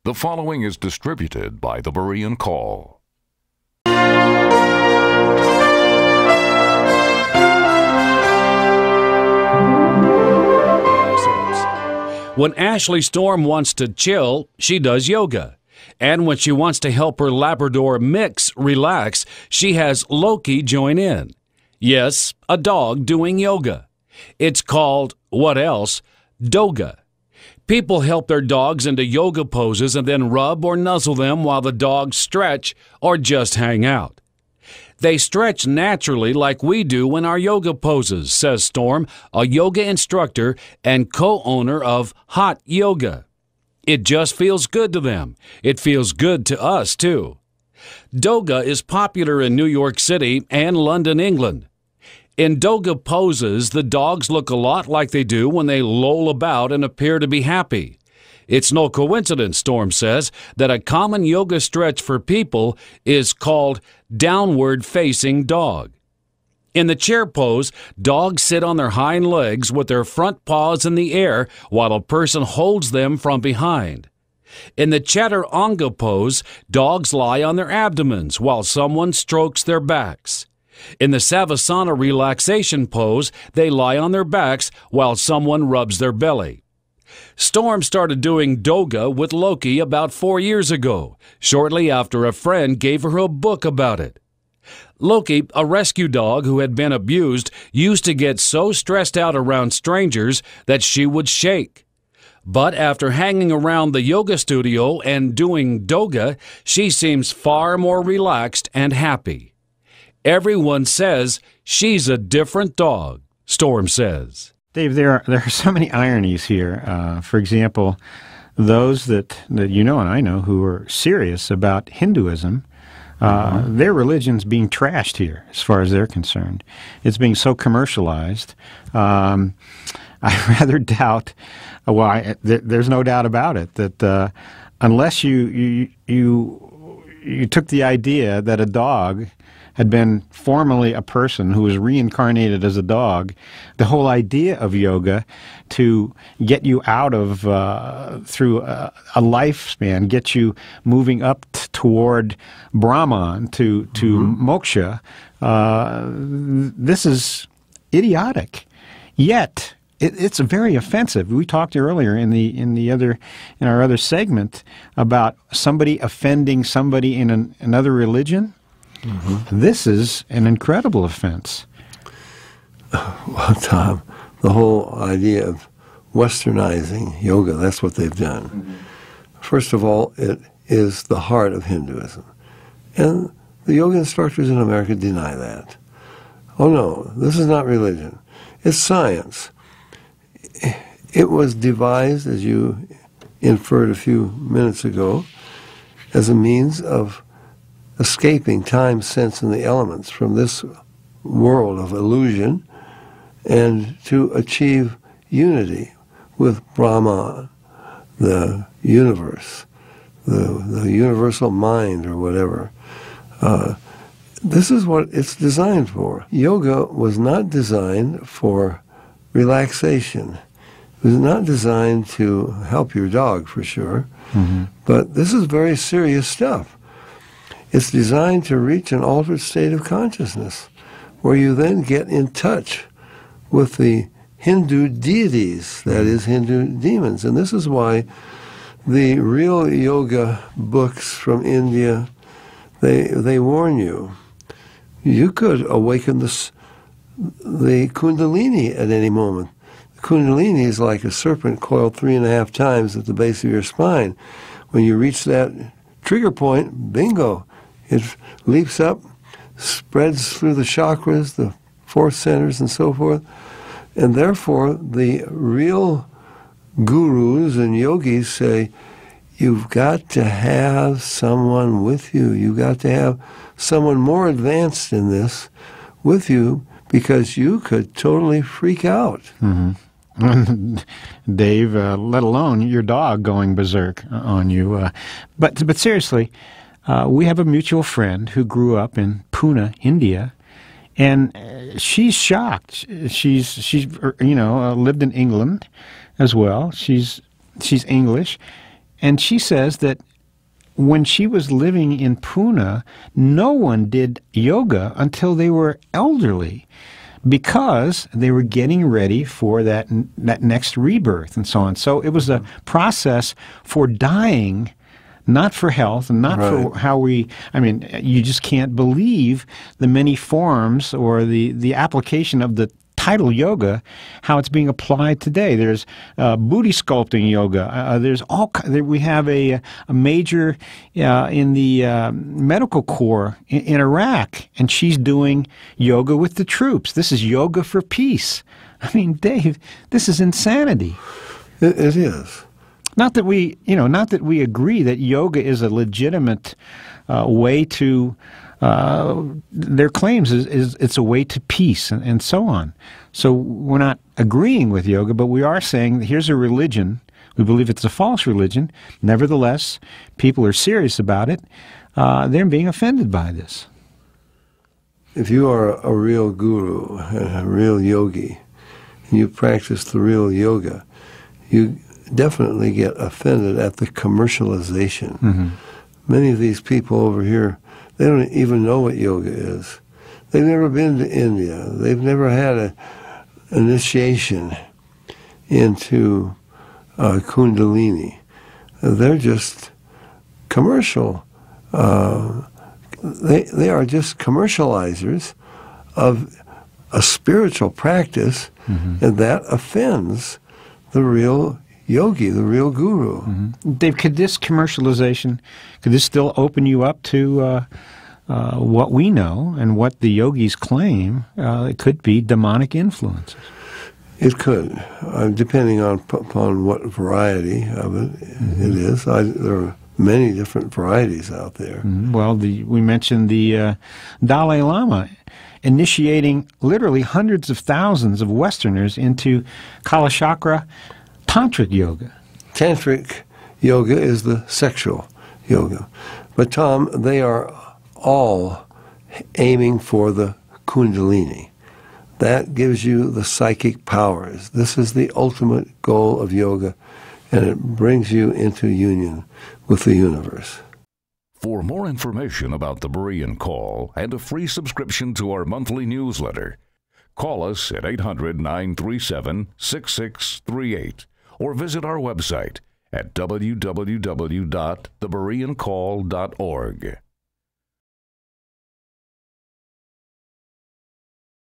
The following is distributed by the Berean Call. When Ashley Storm wants to chill, she does yoga. And when she wants to help her Labrador mix relax, she has Loki join in. Yes, a dog doing yoga. It's called, what else? Doga. People help their dogs into yoga poses and then rub or nuzzle them while the dogs stretch or just hang out. They stretch naturally like we do in our yoga poses, says Storm, a yoga instructor and co-owner of Hot Yoga. It just feels good to them. It feels good to us, too. Doga is popular in New York City and London, England. In Doga poses, the dogs look a lot like they do when they loll about and appear to be happy. It's no coincidence, Storm says, that a common yoga stretch for people is called downward-facing dog. In the chair pose, dogs sit on their hind legs with their front paws in the air while a person holds them from behind. In the chaturanga pose, dogs lie on their abdomens while someone strokes their backs. In the Savasana relaxation pose, they lie on their backs while someone rubs their belly. Storm started doing Doga with Loki about 4 years ago, shortly after a friend gave her a book about it. Loki, a rescue dog who had been abused, used to get so stressed out around strangers that she would shake. But after hanging around the yoga studio and doing Doga, she seems far more relaxed and happy. Everyone says she's a different dog, Storm says. Dave, there are so many ironies here. For example, those that you know and I know who are serious about Hinduism, their religion's being trashed here as far as they're concerned. It's being so commercialized. I rather doubt, there's no doubt about it, that unless you took the idea that a dog had been formerly a person who was reincarnated as a dog, the whole idea of yoga to get you out of, through a lifespan, get you moving up toward Brahman, to Moksha, this is idiotic. Yet, it's very offensive. We talked earlier in our other segment about somebody offending somebody in another religion. This is an incredible offense. Well, Tom, the whole idea of westernizing yoga, that's what they've done. First of all, it is the heart of Hinduism. And the yoga instructors in America deny that. Oh no, this is not religion. It's science. It was devised, as you inferred a few minutes ago, as a means of escaping time, sense, and the elements from this world of illusion and to achieve unity with Brahman, the universe, the universal mind or whatever. This is what it's designed for. Yoga was not designed for relaxation. It was not designed to help your dog, for sure. But this is very serious stuff. It's designed to reach an altered state of consciousness, where you then get in touch with the Hindu deities, that is, Hindu demons. And this is why the real yoga books from India, they warn you. You could awaken the Kundalini at any moment. The Kundalini is like a serpent coiled 3.5 times at the base of your spine. When you reach that trigger point, bingo. It leaps up, spreads through the chakras, the 4 centers, and so forth. And therefore, the real gurus and yogis say, you've got to have someone with you. You've got to have someone more advanced in this with you, because you could totally freak out. Dave, let alone your dog going berserk on you. But seriously, we have a mutual friend who grew up in Pune, India, and she's shocked. She's lived in England as well. She's English, And she says that when she was living in Pune, no one did yoga until they were elderly, because they were getting ready for that next rebirth and so on. So it was a process for dying, not for health, and not for how we, I mean, you just can't believe the many forms or the application of the title yoga, how it's being applied today. There's booty sculpting yoga. There's we have a major in the medical corps in Iraq, and she's doing yoga with the troops. This is yoga for peace. I mean, Dave, this is insanity. It is. Not that we, not that we agree that yoga is a legitimate way to. Their claims is it's a way to peace and so on. So we're not agreeing with yoga, but we are saying that here's a religion. We believe it's a false religion. Nevertheless, people are serious about it. They're being offended by this. If you are a real guru and a real yogi, and you practice the real yoga, you definitely get offended at the commercialization. Mm-hmm. Many of these people over here, they don't even know what yoga is. They've never been to India. They've never had an initiation into Kundalini. They're just commercial. They are just commercializers of a spiritual practice, mm-hmm. and that offends the real yogi, the real guru. Mm-hmm. Dave, could this commercialization, could this still open you up to what we know and what the yogis claim? It could be demonic influences. It could, depending upon what variety of it mm-hmm. it is. There are many different varieties out there. Mm-hmm. Well, we mentioned the Dalai Lama initiating literally hundreds of thousands of Westerners into Kalachakra Tantric yoga. Tantric yoga is the sexual yoga. But Tom, they are all aiming for the Kundalini. That gives you the psychic powers. This is the ultimate goal of yoga, and it brings you into union with the universe. For more information about the Berean Call and a free subscription to our monthly newsletter, call us at 800-937-6638 or visit our website at www.thebereancall.org.